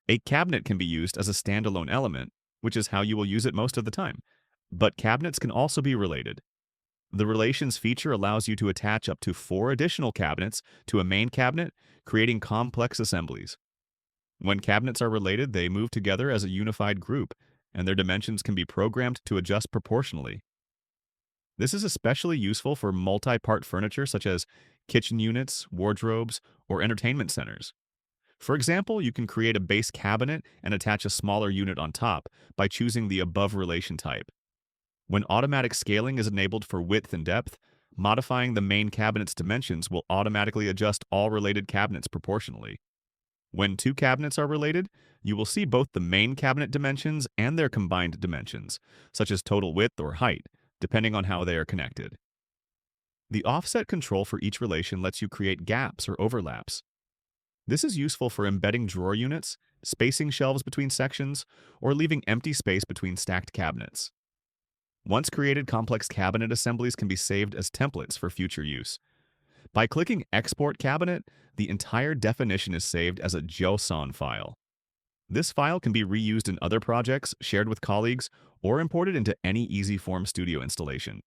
A cabinet can be used as a standalone element, which is how you will use it most of the time. But cabinets can also be related. The relations feature allows you to attach up to 4 additional cabinets to a main cabinet, creating complex assemblies. When cabinets are related, they move together as a unified group, and their dimensions can be programmed to adjust proportionally. This is especially useful for multi-part furniture such as kitchen units, wardrobes, or entertainment centers. For example, you can create a base cabinet and attach a smaller unit on top by choosing the above relation type. When automatic scaling is enabled for width and depth, modifying the main cabinet's dimensions will automatically adjust all related cabinets proportionally. When two cabinets are related, you will see both the main cabinet dimensions and their combined dimensions, such as total width or height, depending on how they are connected. The offset control for each relation lets you create gaps or overlaps. This is useful for embedding drawer units, spacing shelves between sections, or leaving empty space between stacked cabinets. Once created, complex cabinet assemblies can be saved as templates for future use. By clicking Export Cabinet, the entire definition is saved as a JSON file. This file can be reused in other projects, shared with colleagues, or imported into any EasyForm Studio installation.